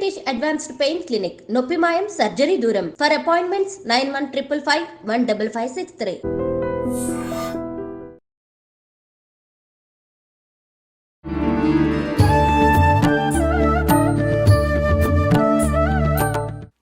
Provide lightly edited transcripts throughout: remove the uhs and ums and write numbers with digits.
Venkatesh advanced pain clinic, నొప్పి మాయం, surgery దూరం. For appointments 9155515563.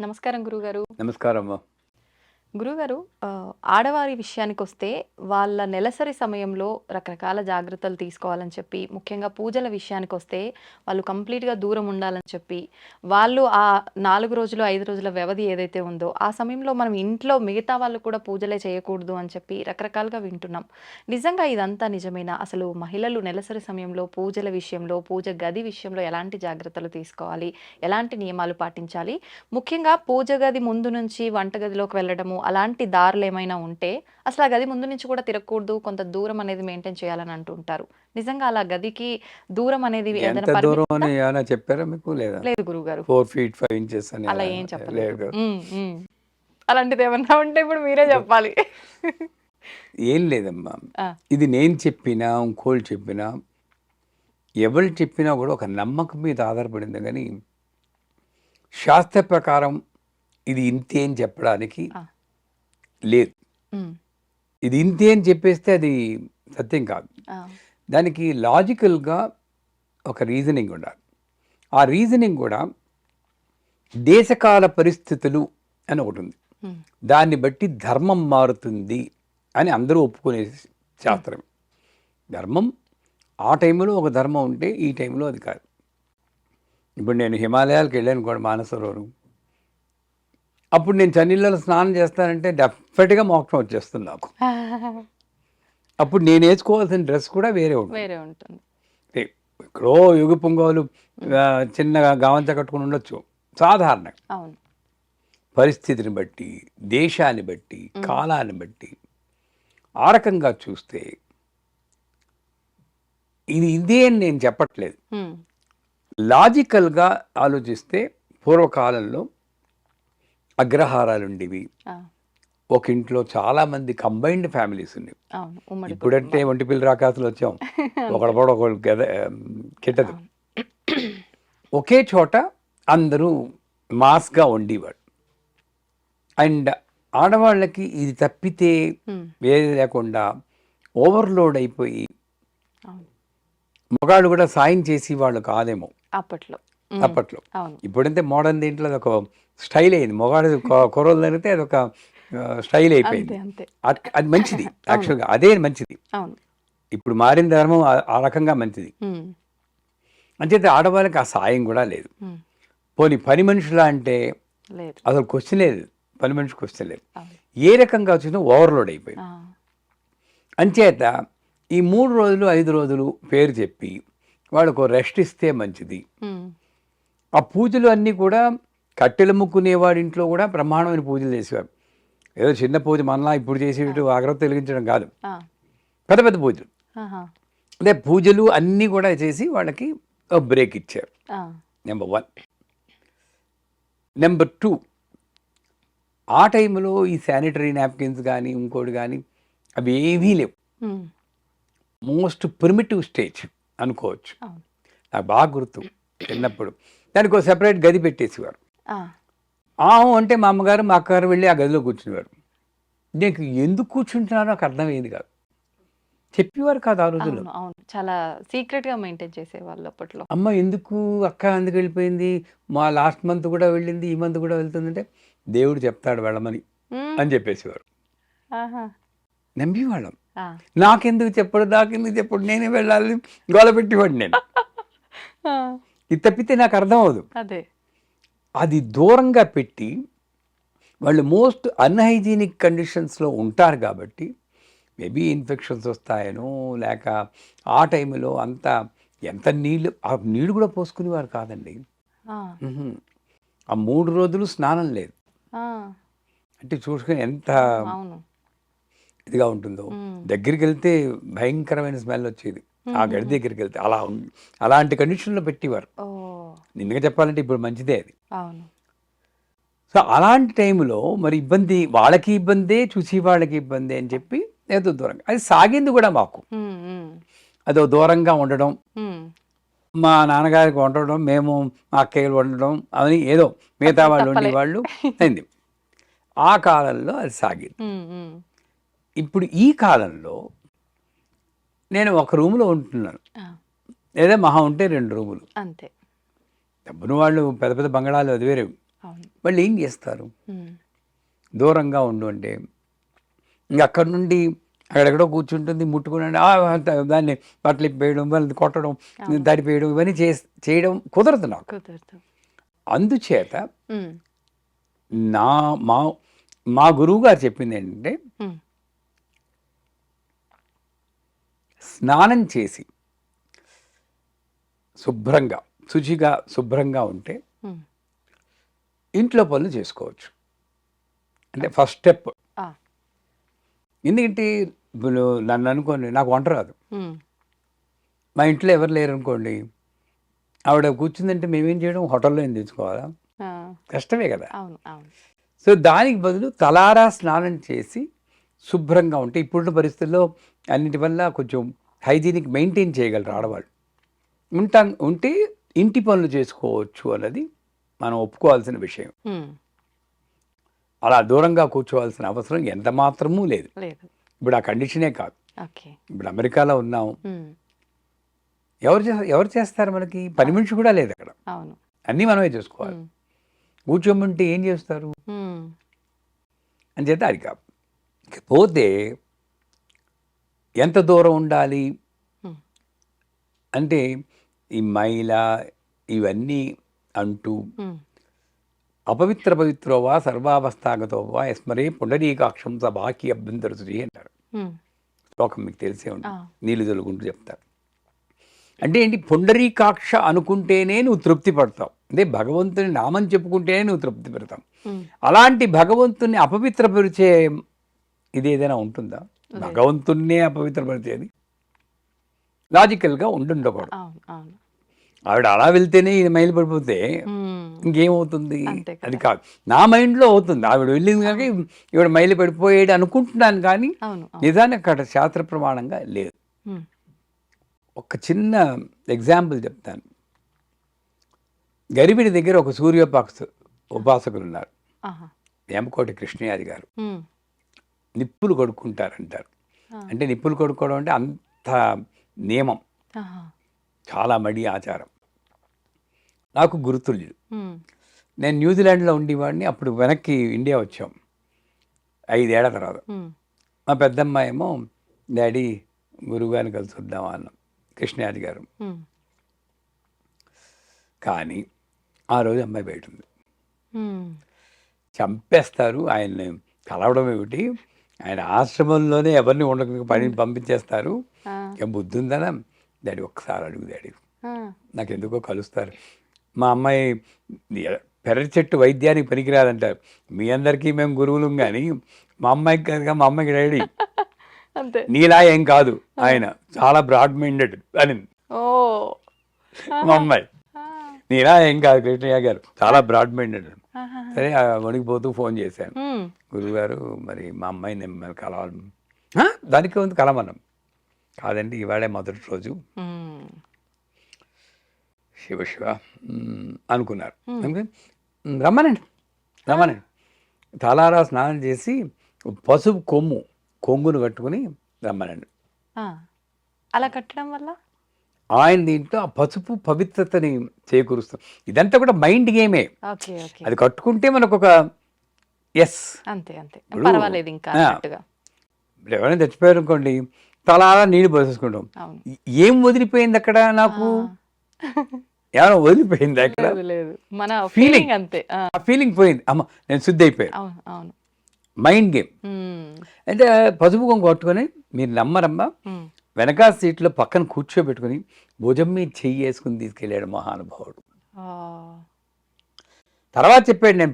నమస్కారం గురుగారు. నమస్కారం. గురుగారు, ఆడవారి విషయానికి వస్తే వాళ్ళ నెలసరి సమయంలో రకరకాల జాగ్రత్తలు తీసుకోవాలని చెప్పి, ముఖ్యంగా పూజల విషయానికి వస్తే వాళ్ళు కంప్లీట్గా దూరం ఉండాలని చెప్పి, వాళ్ళు ఆ 4 రోజులు 5 రోజుల వ్యవధి ఏదైతే ఉందో ఆ సమయంలో మనం ఇంట్లో మిగతా వాళ్ళు కూడా పూజలే చేయకూడదు అని చెప్పి రకరకాలుగా వింటున్నాం. నిజంగా ఇదంతా నిజమేనా? అసలు మహిళలు నెలసరి సమయంలో పూజల విషయంలో, పూజ గది విషయంలో ఎలాంటి జాగ్రత్తలు తీసుకోవాలి, ఎలాంటి నియమాలు పాటించాలి? ముఖ్యంగా పూజ గది ముందు నుంచి వంటగదిలోకి వెళ్ళడము అలాంటి దారులు ఏమైనా ఉంటే అసలు ఆ గది ముందు నుంచి కూడా తిరగకూడదు, కొంత దూరం అనేది మెయింటైన్ చేయాలని అంటుంటారు. నిజంగా అలా గదికి దూరం అనేది ఎంత దూరం అని ఏమైనా చెప్పారా మీకు? లేదా? లేదు గురుగారు. 4 feet 5 inches అని అలా ఏం చెప్పలేదు. అలాంటిది ఏమన్నా ఉంటే ఇప్పుడు మీరే చెప్పాలి. ఏం లేదమ్మా, ఇది నేను చెప్పినా ఇంకోళ్ళు చెప్పినా ఎవరు చెప్పినా కూడా ఒక నమ్మకం మీద ఆధారపడింది. కానీ శాస్త్ర ప్రకారం ఇది ఇంతే అని చెప్పడానికి లేదు. ఇది ఇంతే అని చెప్పేస్తే అది సత్యం కాదు. దానికి లాజికల్గా ఒక రీజనింగ్ ఉండాలి. ఆ రీజనింగ్ కూడా దేశకాల పరిస్థితులు అని ఒకటి ఉంది. దాన్ని బట్టి ధర్మం మారుతుంది అని అందరూ ఒప్పుకునే శాస్త్రం. ధర్మం ఆ టైంలో ఒక ధర్మం ఉంటే ఈ టైంలో అది కాదు. ఇప్పుడు నేను హిమాలయాలకు వెళ్ళాను కూడా, మానసరోవరం. అప్పుడు నేను చన్నీళ్ళలో స్నానం చేస్తానంటే డెఫినెట్గా మోక్షం వచ్చేస్తుంది నాకు. అప్పుడు నేను వేసుకోవాల్సిన డ్రెస్ కూడా వేరే ఉంటుంది. ఎక్కడో యుగ పొంగోలు చిన్నగా గావంచ కట్టుకుని ఉండొచ్చు. సాధారణంగా పరిస్థితిని బట్టి, దేశాన్ని బట్టి, కాలాన్ని బట్టి ఆ రకంగా చూస్తే ఇది ఇదే అని నేను చెప్పట్లేదు. లాజికల్గా ఆలోచిస్తే పూర్వకాలంలో అగ్రహారాలు ఉండేవి. ఒక ఇంట్లో చాలా మంది కంబైన్డ్ ఫ్యామిలీస్ ఉండేవి. ఇప్పుడంటే ఒంటి పిల్ల రాకాసులు వచ్చాం, ఒకడపడ ఒకళ్ళు కిట్టదు. ఒకే చోట అందరూ మాస్గా ఉండేవాడు. అండ్ ఆడవాళ్ళకి ఇది తప్పితే వేరే లేకుండా ఓవర్లోడ్ అయిపోయి మగాళ్ళు కూడా సాయం చేసి వాళ్ళు కాదేమో అప్పట్లో. ఇప్పుడంటే మోడర్న్ దీంట్లో ఒక స్టైల్ అయింది. మొగాడు కొరలు జరిగితే అదొక స్టైల్ అయిపోయింది. అది మంచిది, యాక్చువల్గా అదే మంచిది. ఇప్పుడు మారిన ధర్మం ఆ రకంగా మంచిది. అంచేత ఆడవాళ్ళకి ఆ సాయం కూడా లేదు. పోనీ పని మనుషులా అంటే అసలు క్వశ్చన్ లేదు, పని మనిషి క్వశ్చన్ లేదు. ఏ రకంగా వచ్చినా ఓవర్లోడ్ అయిపోయింది. అంచేత ఈ 3 రోజులు 5 రోజులు పేరు చెప్పి వాళ్ళకు రెస్ట్ ఇస్తే మంచిది. ఆ పూజలు అన్నీ కూడా కట్టెలు ముక్కునేవాడి ఇంట్లో కూడా బ్రహ్మాండమైన పూజలు చేసేవారు. ఏదో చిన్న పూజ మనలా ఇప్పుడు చేసేటట్టు అగరత్తి వెలిగించడం కాదు, పెద్ద పెద్ద పూజలు. అదే పూజలు అన్నీ కూడా చేసి వాళ్ళకి బ్రేక్ ఇచ్చారు. నెంబర్ 1. నెంబర్ 2, ఆ టైంలో ఈ శానిటరీ నాప్కిన్స్ కానీ ఇంకోటి కానీ అవి ఏమీ లేవు. మోస్ట్ ప్రిమిటివ్ స్టేజ్ అనుకోవచ్చు. నాకు బాగా గుర్తు, చిన్నప్పుడు దానికి ఒక సెపరేట్ గది పెట్టేసేవారు. అంటే మా అమ్మగారు మా అక్కగారు వెళ్ళి ఆ గదిలో కూర్చునేవారు. నేను ఎందుకు కూర్చుంటున్నారో నాకు అర్థమయ్యేది కాదు. చెప్పేవారు కాదు ఆ రోజుల్లో. చాలా సీక్రెట్ గా మెయింటైన్ చేసేవాళ్ళు అప్పట్లో. అమ్మ ఎందుకు అక్క అందుకు వెళ్ళిపోయింది, మా లాస్ట్ మంత్ కూడా వెళ్ళింది, ఈ మంత్ కూడా వెళ్తుందంటే దేవుడు చెప్తాడు వెళ్ళమని అని చెప్పేసేవారు. నమ్మేవాళ్ళం. నాకెందుకు చెప్పడు, నేనే వెళ్ళాలి గోల పెట్టేవాడు నేను. ఇది తప్పితే నాకు అర్థం అవదు. అది దూరంగా పెట్టి వాళ్ళు మోస్ట్ అన్హైజీనిక్ కండిషన్స్లో ఉంటారు కాబట్టి మేబీ ఇన్ఫెక్షన్స్ వస్తాయనో, లేక ఆ టైంలో అంతా ఎంత ఆ నీళ్ళు కూడా పోసుకునేవారు కాదండి. ఆ 3 రోజులు స్నానం లేదు అంటే చూసుకొని ఎంత ఇదిగా ఉంటుందో. దగ్గరికి వెళ్తే భయంకరమైన స్మెల్ వచ్చేది ఆ గడి దగ్గరికి వెళ్తే. అలాంటి కండిషన్లో పెట్టేవారు. నిన్నగా చెప్పాలంటే ఇప్పుడు మంచిదే అది. సో అలాంటి టైంలో మరి ఇబ్బంది, వాళ్ళకి ఇబ్బందే, చూసి వాళ్ళకి ఇబ్బంది అని చెప్పి ఏదో దూరంగా అది సాగింది కూడా మాకు. అదో దూరంగా ఉండడం, మా నాన్నగారికి వండడం, మేము మా అక్కయ్యలు వండడం అని ఏదో మిగతా వాళ్ళు వండేవాళ్ళు అయింది. ఆ కాలంలో అది సాగింది. ఇప్పుడు ఈ కాలంలో నేను ఒక రూములో ఉంటున్నాను, లేదా మహా ఉంటే 2 రూములు అంతే. డబ్బున వాళ్ళు పెద్ద పెద్ద బంగళాలు అది వేరే. వాళ్ళు ఏం చేస్తారు? దూరంగా ఉండు అంటే ఇంక అక్కడి నుండి అక్కడెక్కడో కూర్చుంటుంది, ముట్టుకుని దాన్ని బట్టలు ఇప్పేయడం, వాళ్ళని కొట్టడం, తడిపేయడం, ఇవన్నీ చేయడం కుదరదు నాకు. అందుచేత నా మా మా గురువు గారు చెప్పింది ఏంటంటే, స్నానం చేసి శుభ్రంగా శుచిగా శుభ్రంగా ఉంటే ఇంట్లో పనులు చేసుకోవచ్చు. అంటే ఫస్ట్ స్టెప్. ఎందుకంటే ఇప్పుడు నన్ను అనుకోండి, నాకు వంట రాదు, మా ఇంట్లో ఎవరు లేరు అనుకోండి, ఆవిడ కూర్చుందంటే మేమేం చేయడం? హోటల్లో ఏం తెచ్చుకోవాలా? కష్టమే కదా. సో దానికి బదులు తలారా స్నానం చేసి శుభ్రంగా ఉంటే, ఇప్పుడున్న పరిస్థితుల్లో అన్నిటి వల్ల కొంచెం హైజీనిక్ మెయింటైన్ చేయగలరు ఆడవాళ్ళు. ఉంటే ఇంటి పనులు చేసుకోవచ్చు అన్నది మనం ఒప్పుకోవాల్సిన విషయం. అలా దూరంగా కూర్చోవాల్సిన అవసరం ఎంత మాత్రమూ లేదు. ఇప్పుడు ఆ కండిషనే కాదు. ఇప్పుడు అమెరికాలో ఉన్నాం, ఎవరు చేస్తారు? మనకి పని మనిషి కూడా లేదు అక్కడ, అన్నీ మనమే చేసుకోవాలి. కూర్చోమంటే ఏం చేస్తారు అని చేత అది కాదు. పోతే ఎంత దూరం ఉండాలి అంటే, ఈ మైల ఇవన్నీ అంటూ అపవిత్ర పవిత్రో వా సర్వావస్థాగతో వా యస్మరే పుండరీకాక్షం స బాకి అభ్యంతరసురి అంటారు. శ్లోకం మీకు తెలిసే ఉంటుంది, నీళ్ళు తొలుగుంటూ చెప్తారు. అంటే ఏంటి? పుండరీకాక్ష అనుకుంటేనే నువ్వు తృప్తి పడతావు, అంటే భగవంతుని నామం చెప్పుకుంటేనే నువ్వు తృప్తి పెడతావు. అలాంటి భగవంతుని అపవిత్రపరిచే ఇది ఏదైనా ఉంటుందా? భగవంతున్నే అపవిత్రపరిచేది లాజికల్గా ఉండకూడదు. ఆవిడ అలా వెళ్తేనే ఇది మైలు పడిపోతే ఇంకేమవుతుంది? అది కాదు, నా మైండ్లో అవుతుంది. ఆవిడ వెళ్ళింది కనుక ఈవిడ మైలు పడిపోయేది అనుకుంటున్నాను, కానీ నిజానికి అక్కడ శాస్త్ర ప్రమాణంగా లేదు. ఒక చిన్న ఎగ్జాంపుల్ చెప్తాను. గరిబిడి దగ్గర ఒక ఉపాసకులు ఉన్నారు, వేమకోటి కృష్ణయాది గారు. నిప్పులు కొడుకుంటారంటారు. అంటే నిప్పులు కొడుకోవడం అంటే అంత నియమం, చాలా మడి ఆచారం. నాకు గురుతుల్యుడు. నేను న్యూజిలాండ్లో ఉండేవాడిని. అప్పుడు వెనక్కి ఇండియా వచ్చాం 5 ఏళ్ల తర్వాత. మా పెద్దమ్మాయి ఏమో, డాడీ గురువుగారిని కలిసి వద్దామా అన్నాం, కృష్ణయాది గారు. కానీ ఆ రోజు అమ్మాయి బయట ఉంది. చంపేస్తారు ఆయన్ని, కలవడం ఏమిటి? ఆయన ఆశ్రమంలోనే ఎవరిని ఉండక పని పంపించేస్తారు. ఏం బుద్ధి ఉందనా? డాడీ ఒక్కసారి అడుగు డాడీ, నాకు ఎందుకో కలుస్తారు. మా అమ్మాయి పెర్ర చెట్టు వైద్యానికి పనికిరాదంటారు. మీ అందరికీ మేము గురువులు, కానీ మా అమ్మాయికి కాదుగా, మా అమ్మాయికి డాడీ నీలా ఏం కాదు, ఆయన చాలా బ్రాడ్ మైండెడ్ అని. మా అమ్మాయి నీలా ఏం కాదు, కృష్ణయ్య గారు చాలా బ్రాడ్ మైండెడ్. సరే వణికిపోతూ ఫోన్ చేశాను, గురువుగారు మరి మా అమ్మాయిని మిమ్మల్ని కలవాలి. దానికి ఉంది కలమన్నాం. కాదండి, ఇవాళే మొదటి రోజు. శివ శివ అనుకున్నారు. రమ్మనండి రమ్మనండి. తలారా స్నానం చేసి పసుపు కొంగును కట్టుకుని రమ్మనండి. అలా కట్టడం వల్ల ఆయన దీంట్లో ఆ పసుపు పవిత్రతని చేకూరుస్తాం. ఇదంతా కూడా మైండ్ గేమే. అది కట్టుకుంటే మనకు ఒక ఎస్ అంతే అంతే, పర్వాలేదు. ఇంకా ఇప్పుడు ఎవరైనా చచ్చిపోయారు అనుకోండి, తలారా నీళ్ళు పోసేసుకుంటాం. ఏం వదిలిపోయింది అక్కడ? నాకు ఏమైనా వదిలిపోయింది అక్కడ? మన ఫీలింగ్ అంతే. ఆ ఫీలింగ్ పోయింది. అమ్మ నేను శుద్ధి అయిపోయాను. Mind game. అంటే పసుపు కొంగు కట్టుకొని, మీరు నమ్మరమ్మా, వెనక సీట్లో పక్కన కూర్చోబెట్టుకుని భుజం మీద చెయ్యి వేసుకుని తీసుకెళ్ళాడు మహానుభావుడు. తర్వాత చెప్పాడు, నేను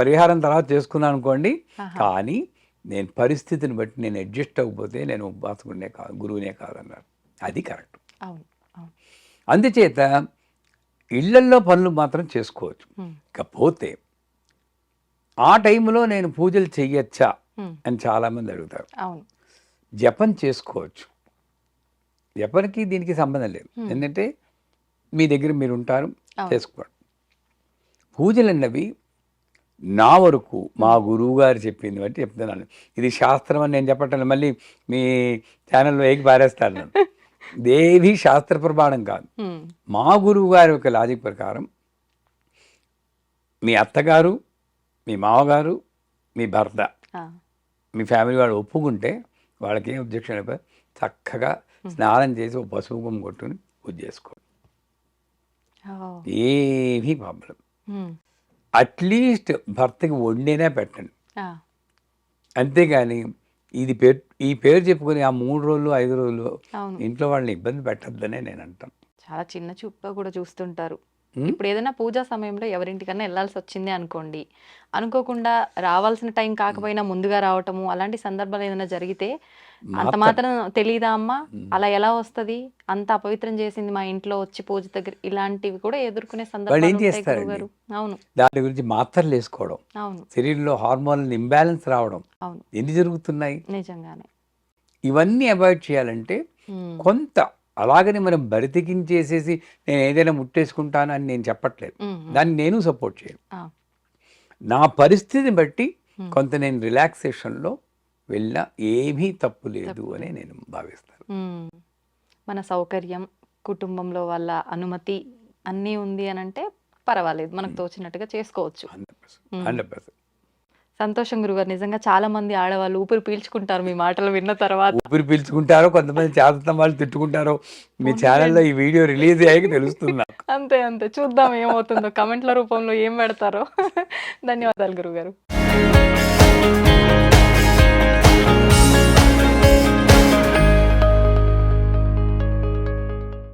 పరిహారం తర్వాత చేసుకున్నాను అనుకోండి, కానీ నేను పరిస్థితిని బట్టి నేను అడ్జస్ట్ అవ్వకపోతే నేను ఉపాసకుడినే కాదు, గురువునే కాదన్నారు. అది కరెక్ట్. అందుచేత ఇళ్లల్లో పనులు మాత్రం చేసుకోవచ్చు. ఇకపోతే ఆ టైంలో నేను పూజలు చెయ్యొచ్చా అని చాలామంది అడుగుతారు. జపం చేసుకోవచ్చు. జపానికి దీనికి సంబంధం లేదు. ఎందుకంటే మీ దగ్గర మీరు ఉంటారు, అవును. చేసుకోండి. పూజలు అన్నవి నా వరకు మా గురువు గారు చెప్పింది బట్టి చెప్తున్నాను. ఇది శాస్త్రం అని నేను చెప్పటం మళ్ళీ మీ ఛానల్లో ఏకి పారేస్తారు నన్ను. ఇదేవి శాస్త్ర ప్రమాణం కాదు. మా గురువు గారి యొక్క లాజిక్ ప్రకారం మీ అత్తగారు, మీ మామగారు, మీ భర్త, మీ ఫ్యామిలీ వాళ్ళు ఒప్పుకుంటే వాళ్ళకి ఏం అబ్జెక్షన్ అయిపోయి చక్కగా స్నానం చేసి ఒక పసుపు కుంకుమ కొట్టుకుని పూజ చేసుకోండి. ఏమీ ప్రాబ్లం. అట్లీస్ట్ భర్తకి వండినే పెట్టండి. అంతేగాని ఈ పేరు చెప్పుకొని ఆ 3 రోజులు 5 రోజులు ఇంట్లో వాళ్ళని ఇబ్బంది పెట్టద్దనే నేను అంటాను. చాలా చిన్న చూపుగా కూడా చూస్తుంటారు. ఇప్పుడు ఏదైనా పూజా సమయంలో ఎవరింటికన్నా వెళ్ళాల్సి వచ్చింది అనుకోండి, అనుకోకుండా రావాల్సిన టైం కాకపోయినా ముందుగా రావటము, అలాంటి సందర్భాలు ఏదైనా జరిగితే అంత మాత్రం తెలియదా అమ్మా, అలా ఎలా వస్తుంది, అంత అపవిత్రం చేసింది మా ఇంట్లో వచ్చి పూజ దగ్గర, ఇలాంటివి కూడా ఎదుర్కొనే సందర్భాలు ఉంటాయి గురుగారు. అవును, దాని గురించి మాత్రలు వేసుకోవడం, అవును, శరీరంలో హార్మోనల్ ఇంబ్యాలెన్స్ రావడం, అవును, ఎన్ని జరుగుతున్నాయి నిజంగానే. ఇవన్నీ అవాయిడ్ చేయాలంటే కొంత అలాగని మనం బరితెకించేసేసి నేను ఏదైనా ముట్టేసుకుంటాను అని నేను చెప్పట్లేదు. దాన్ని నేను సపోర్ట్ చేయను. నా పరిస్థితిని బట్టి కొంత నేను రిలాక్సేషన్లో వెళ్ళినా ఏమీ తప్పు లేదు అని నేను భావిస్తాను. మన సౌకర్యం, కుటుంబంలో వాళ్ళ అనుమతి అన్నీ ఉంది అని అంటే పర్వాలేదు, మనకు తోచినట్టుగా చేసుకోవచ్చు. 100%. సంతోషం గురుగారు. నిజంగా చాలా మంది ఆడవాళ్ళు ఊపిరి పీల్చుకుంటారు మీ మాటలు విన్న తర్వాత. ఊపిరి పీల్చుకుంటారో, కొంతమంది చేతనం వాళ్ళు తిట్టుకుంటారో. మీ ఛానల్లో ఈ వీడియో రిలీజ్ అయ్యాక తెలుస్తుంది. అంతే అంతే, చూద్దాం ఏమవుతుందో, కమెంట్ల రూపంలో ఏం పెడతారో. ధన్యవాదాలు గురుగారు.